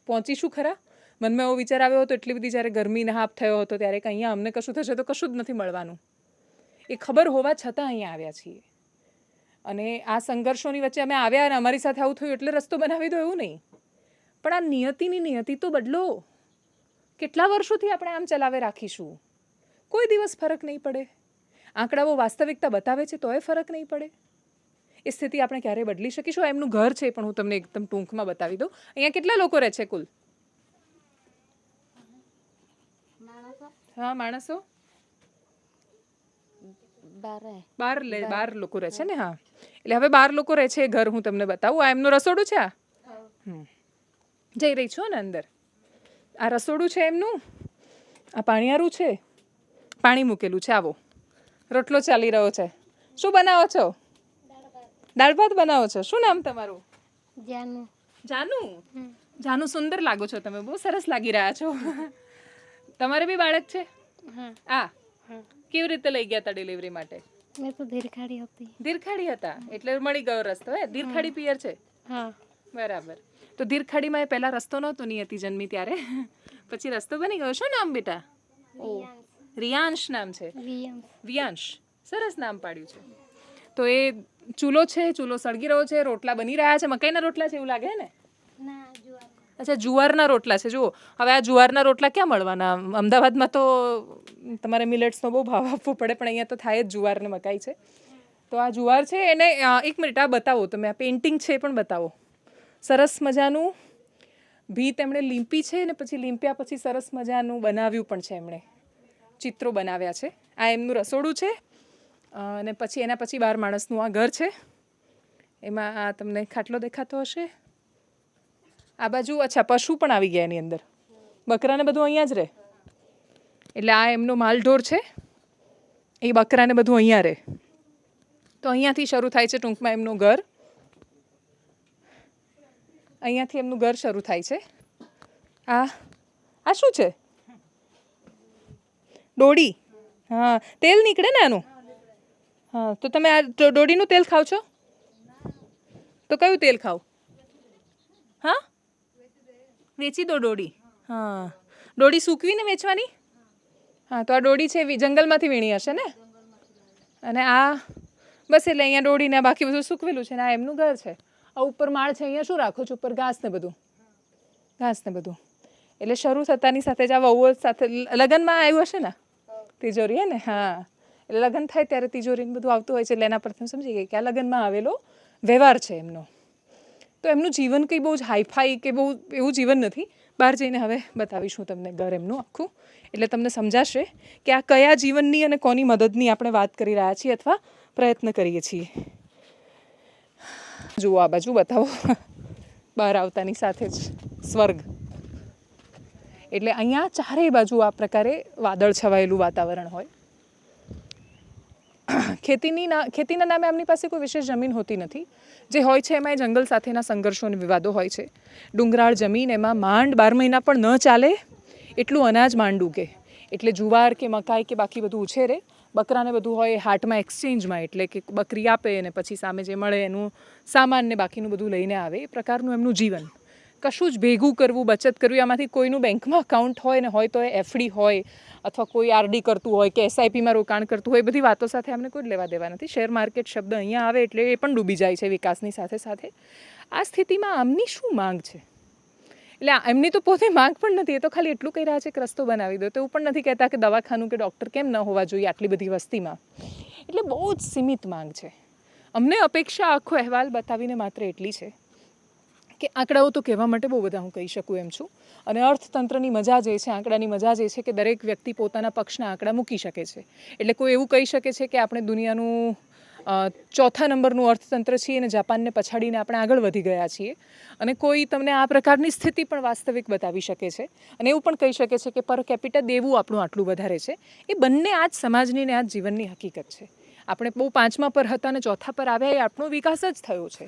પહોંચીશું ખરા. મનમાં એવો વિચાર આવ્યો હતો એટલી બધી જ્યારે ગરમીને હાફ થયો હતો ત્યારે કે અહીંયા અમને કશું થશે તો કશું જ નથી મળવાનું. એ ખબર હોવા છતાં અહીંયા આવ્યા છીએ. અને આ સંઘર્ષોની વચ્ચે અમે આવ્યા અને અમારી સાથે આવું થયું એટલે રસ્તો બનાવી દો એવું નહીં. પણ આ નિયતિની નિયતિ તો બદલો. કેટલા વર્ષોથી આપણે આમ ચલાવે રાખીશું? કોઈ દિવસ ફરક નહીં પડે. આંકડાઓ વાસ્તવિકતા બતાવે છે તોય ફરક નહીં પડે. એ સ્થિતિ આપણે ક્યારે બદલી શકીશું? એમનું ઘર છે પણ હું તમને એકદમ ટૂંકમાં બતાવી દઉં. અહીંયા કેટલા લોકો રહે છે કુલ? હા, માણસો 12 લોકો રહે છે ને? હા, એટલે હવે 12 લોકો રહે છે. ઘર હું તમને બતાવું. આ એમનું રસોડું છે. જઈ રહી છો ને અંદર? આ રસોડું છે એમનું. આ પાણીયારું છે, પાણી મૂકેલું છે. આવો, રોટલો ચાલી રહ્યો છે. શું બનાવો છો? દાળ ભાત બનાવો છો. શું નામ તમારું? જાનુ. જાનુ? જાનુ, સુંદર લાગો છો તમે, બહુ સરસ લાગી રહ્યા છો. તમારે બી બાળક છે? આ કેવી રીતે લઈ ગયા હતા ડિલિવરી માટે? મેં તો ધીરખાડી હતી. ધીરખાડી હતા એટલે મળી ગયો રસ્તો. હે, ધીરખાડી પિયર છે? હા, બરાબર. તો ધીરખાડીમાં એ પહેલા રસ્તો નહોતો નિયતિ જન્મી ત્યારે, પછી રસ્તો બની ગયો. શું નામ બેટા? રિયાંશ નામ છે. વિયાંશ, સરસ નામ પાડ્યું છે. તો એ ચૂલો છે, ચૂલો સળગી રહ્યો છે, રોટલા બની રહ્યા છે. મકાઈના રોટલા છે એવું લાગે ને? અચ્છા, જુવારના રોટલા છે. જુઓ, હવે આ જુવારના રોટલા ક્યાં મળવાના? અમદાવાદમાં તો તમારે મિલેટ્સનો બહુ ભાવ આપવો પડે, પણ અહીંયા તો થાય જ જુવાર ને મકાઈ છે. તો આ જુવાર છે એને એક મિનિટ આ બતાવો તમે. આ પેઇન્ટિંગ છે પણ બતાવો. સરસ મજાનું ભીત એમણે લીંપી છે ને પછી લીંપ્યા પછી સરસ મજાનું બનાવ્યું પણ છે. એમણે ચિત્રો બનાવ્યા છે. આ એમનું રસોડું છે અને પછી એના પછી 12 માણસનું આ ઘર છે. એમાં આ તમને ખાટલો દેખાતો હશે. આ બાજુ અચ્છા પશુ પણ આવી ગયા એની અંદર. બકરાને બધું અહીંયા જ રહે. એટલે આ એમનો માલઢોર છે. એ બકરાને બધું અહીંયા રહે. તો અહીંયાથી શરૂ થાય છે ટૂંકમાં એમનું ઘર. અહીંયાથી એમનું ઘર શરૂ થાય છે. આ શું છે? ડોડી. હા, તેલ નીકળે ને આનું. હા, તો તમે આ ડોડીનું તેલ ખાવ છો? તો કયું તેલ ખાવ? હા, વેચી દો ડોડી. હા, ડોડી સૂકવીને વેચવાની. હા, તો આ ડોડી છે જંગલમાંથી વીણી હશે ને. અને આ બસ એટલે અહીંયા ડોડીને બાકી બધું સૂકવેલું છે ને આ એમનું ઘર છે. આ ઉપર માળ છે. અહીંયા શું રાખો છો? ઉપર ઘાસ ને બધું. એટલે શરૂ થતાની સાથે જ આ વહુઓ સાથે લગ્નમાં આવ્યું હશે ને તિજોરી, હે ને? હા, એટલે લગ્ન થાય ત્યારે તિજોરીને બધું આવતું હોય છે. એટલે એના પરથી સમજી ગઈ કે આ લગ્નમાં આવેલો વ્યવહાર છે એમનો. તો એમનું જીવન કંઈ બહુ જ હાઈફાઈ કે બહુ એવું જીવન નથી. બહાર જઈને હવે બતાવીશું તમને ઘર એમનું આખું. એટલે તમને સમજાશે કે આ કયા જીવનની અને કોની મદદની આપણે વાત કરી રહ્યા છીએ અથવા પ્રયત્ન કરીએ છીએ. જુઓ આ બાજુ બતાવો. બહાર આવતાની સાથે જ સ્વર્ગ. એટલે અહીંયા ચારેય બાજુ આ પ્રકારે વાદળ છવાયેલું વાતાવરણ હોય. ખેતીના નામે એમની પાસે કોઈ વિશેષ જમીન હોતી નથી. જે હોય છે એમાં એ જંગલ સાથેના સંઘર્ષો અને વિવાદો હોય છે. ડુંગરાળ જમીન, એમાં માંડ 12 મહિના પણ ન ચાલે એટલું અનાજ માંડ ઉગે. એટલે જુવાર કે મકાઈ કે બાકી બધું ઉછેરે. બકરાને બધું હોય હાટમાં એક્સચેન્જમાં, એટલે કે બકરી આપે અને પછી સામે જે મળે એનું સામાન ને બાકીનું બધું લઈને આવે. એ પ્રકારનું એમનું જીવન. કશું જ ભેગું કરવું, બચત કરવી, આમાંથી કોઈનું બેંકમાં અકાઉન્ટ હોય ને હોય તો એ એફડી હોય અથવા કોઈ આરડી કરતું હોય કે એસઆઈપીમાં રોકાણ કરતું હોય. એ બધી વાતો સાથે અમને કોઈ લેવા દેવા નથી. શેર માર્કેટ શબ્દ અહીંયા આવે એટલે એ પણ ડૂબી જાય છે વિકાસની સાથે સાથે. આ સ્થિતિમાં આમની શું માંગ છે? એટલે એમની તો પોતે માંગ પણ નથી. એ તો ખાલી એટલું કહી રહ્યા છે કે રસ્તો બનાવી દો. તો એવું પણ નથી કહેતા કે દવાખાનું કે ડૉક્ટર કેમ ન હોવા જોઈએ આટલી બધી વસ્તીમાં. એટલે બહુ જ સીમિત માંગ છે. અમને અપેક્ષા આખો અહેવાલ બતાવીને માત્ર એટલી છે કે આંકડાઓ તો કહેવા માટે બહુ બધા હું કહી શકું એમ છું. અને અર્થતંત્રની મજા જે છે, આંકડાની મજા જે છે કે દરેક વ્યક્તિ પોતાના પક્ષના આંકડા મૂકી શકે છે. એટલે કોઈ એવું કહી શકે છે કે આપણે દુનિયાનું 4થા નંબરનું અર્થતંત્ર છીએ અને જાપાનને પછાડીને આપણે આગળ વધી ગયા છીએ. અને કોઈ તમને આ પ્રકારની સ્થિતિ પણ વાસ્તવિક બતાવી શકે છે. અને એવું પણ કહી શકે છે કે પર કેપિટા દેવું આપણું આટલું વધારે છે. એ બંને આ જ સમાજની ને આ જ જીવનની હકીકત છે. આપણે બહુ 5મા પર હતા અને 4થા પર આવ્યા, એ આપણો વિકાસ જ થયો છે.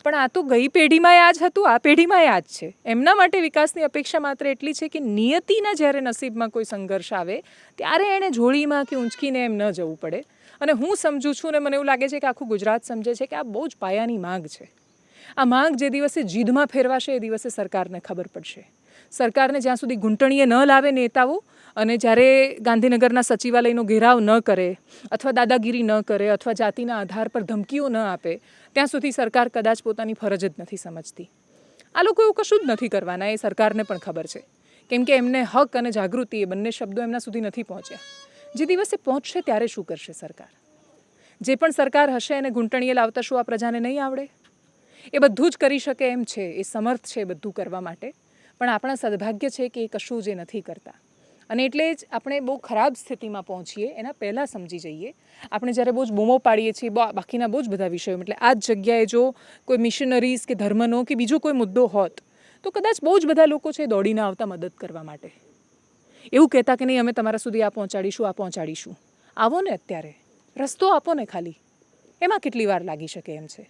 પણ આ તો ગઈ પેઢીમાં આ જ હતું, આ પેઢીમાં આ જ છે. એમના માટે વિકાસની અપેક્ષા માત્ર એટલી છે કે નિયતિના જ્યારે નસીબમાં કોઈ સંઘર્ષ આવે ત્યારે એણે જોડીમાં કે ઊંચકીને એમ ન જવું પડે. અને હું સમજું છું ને મને એવું લાગે છે કે આખું ગુજરાત સમજે છે કે આ બહુ જ પાયાની માંગ છે. આ માંગ જે દિવસે જીદમાં ફેરવાશે એ દિવસે સરકારને ખબર પડશે. સરકારને જ્યાં સુધી ઘૂંટણીએ ન લાવે નેતાઓ અને જ્યારે ગાંધીનગરના સચિવાલયનો ઘેરાવ ન કરે અથવા દાદાગીરી ન કરે અથવા જાતિના આધાર પર ધમકીઓ ન આપે ત્યાં સુધી સરકાર કદાચ પોતાની ફરજ જ નથી સમજતી. આ લોકો એવું કશું જ નથી કરવાના. એ સરકારને પણ ખબર છે. કેમ કે એમને હક અને જાગૃતિ એ બંને શબ્દો એમના સુધી નથી પહોંચ્યા. જે દિવસે પહોંચશે ત્યારે શું કરશે સરકાર? જે પણ સરકાર હશે એને ઘૂંટણીએ લાવતા શું આ પ્રજાને નહીં આવડે? એ બધું જ કરી શકે એમ છે. એ સમર્થ છે બધું કરવા માટે. પણ આપણા સદભાગ્ય છે કે એ કશું જ નથી કરતા. અને એટલે જ આપણે બહુ ખરાબ સ્થિતિમાં પહોંચીએ એના પહેલાં સમજી જઈએ. આપણે જ્યારે બહુ જ બૂમો પાડીએ છીએ બાકીના બહુ જ બધા વિષયો, એટલે આ જ જગ્યાએ જો કોઈ મિશનરીઝ કે ધર્મનો કે બીજો કોઈ મુદ્દો હોત તો કદાચ બહુ જ બધા લોકો છે દોડીને આવતા મદદ કરવા માટે. એવું કહેતા કે નહીં અમે તમારા સુધી આ પહોંચાડીશું. આવો ને અત્યારે, રસ્તો આપો ને ખાલી. એમાં કેટલી વાર લાગી શકે એમ છે?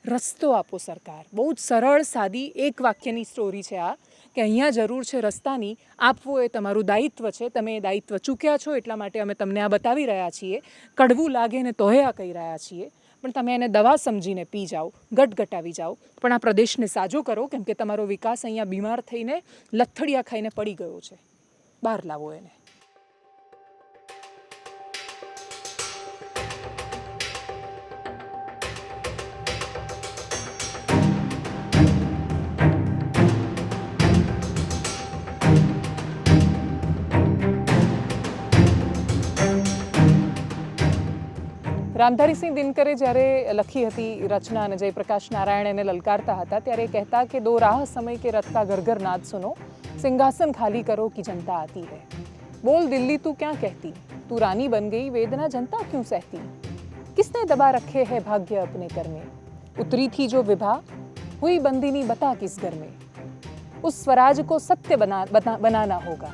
રસ્તો આપો સરકાર. બહુ જ સરળ સાદી એક વાક્યની સ્ટોરી છે આ, કે અહીંયા જરૂર છે રસ્તાની. આપવું એ તમારું દાયિત્વ છે. તમે એ દાયિત્વ ચૂક્યા છો એટલા માટે અમે તમને આ બતાવી રહ્યા છીએ. કડવું લાગે ને તોય આ કહી રહ્યા છીએ. પણ તમે એને દવા સમજીને પી જાઓ, ગટગટાવી જાઓ. પણ આ પ્રદેશને સાજો કરો, કેમ કે તમારો વિકાસ અહીંયા બીમાર થઈને લથડિયા ખાઈને પડી ગયો છે. બહાર લાવો એને. રામધારીસિંહ દિનકરે જ્યારે લખી હતી રચના અને જયપ્રકાશ નારાયણ એને લલકારતા હતા ત્યારે એ કહેતા કે દો રાહ સમય કે રથ કા ઘર ઘર નાદ સુનો, સિંહાસન ખાલી કરો कि जनता आती है, बोल दिल्ली तू क्या कहती, तू रानी बन गई वेदना जनता क्यों सहती, किसने दबा रखे है भाग्य अपने कर में, उतरी थी जो विभा हुई बंदिनी बता किस घर में, उस स्वराज को सत्य बनाना होगा.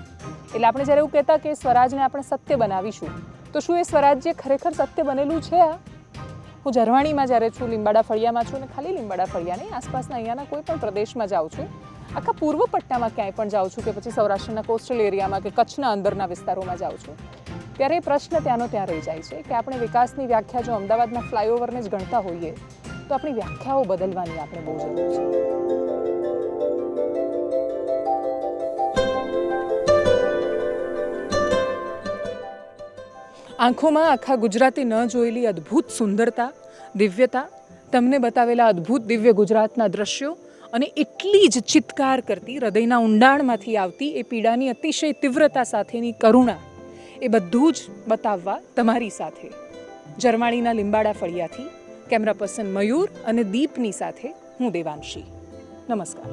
એટલે આપણે જ્યારે એવું કહેતા કે સ્વરાજને આપણે સત્ય બનાવીશું તો શું એ સ્વરાજ્ય ખરેખર સત્ય બનેલું છે? હું ઝરવાણીમાં જ્યારે છું, લીંબાડા ફળિયામાં છું, અને ખાલી લીંબાડા ફળિયા નહીં, આસપાસના અહીંયાના કોઈ પણ પ્રદેશમાં જાઉં છું, આખા પૂર્વ પટ્ટામાં ક્યાંય પણ જાઉં છું કે પછી સૌરાષ્ટ્રના કોસ્ટલ એરિયામાં કે કચ્છના અંદરના વિસ્તારોમાં જાઉં છું, ત્યારે એ પ્રશ્ન ત્યાંનો ત્યાં રહી જાય છે કે આપણે વિકાસની વ્યાખ્યા જો અમદાવાદના ફ્લાયઓવરને જ ગણતા હોઈએ તો આપણી વ્યાખ્યાઓ બદલવાની આપણે બહુ જરૂર છે. આંખોમાં આખા ગુજરાતે ન જોયેલી અદ્ભુત સુંદરતા, દિવ્યતા, તમને બતાવેલા અદ્ભુત દિવ્ય ગુજરાતના દ્રશ્યો અને એટલી જ ચિત્કાર કરતી હૃદયના ઊંડાણમાંથી આવતી એ પીડાની અતિશય તીવ્રતા સાથેની કરુણા, એ બધું જ બતાવવા તમારી સાથે ઝરવાણીના લીંબાડા ફળિયાથી કેમેરા પર્સન મયુર અને દીપની સાથે હું દેવાંશી. નમસ્કાર.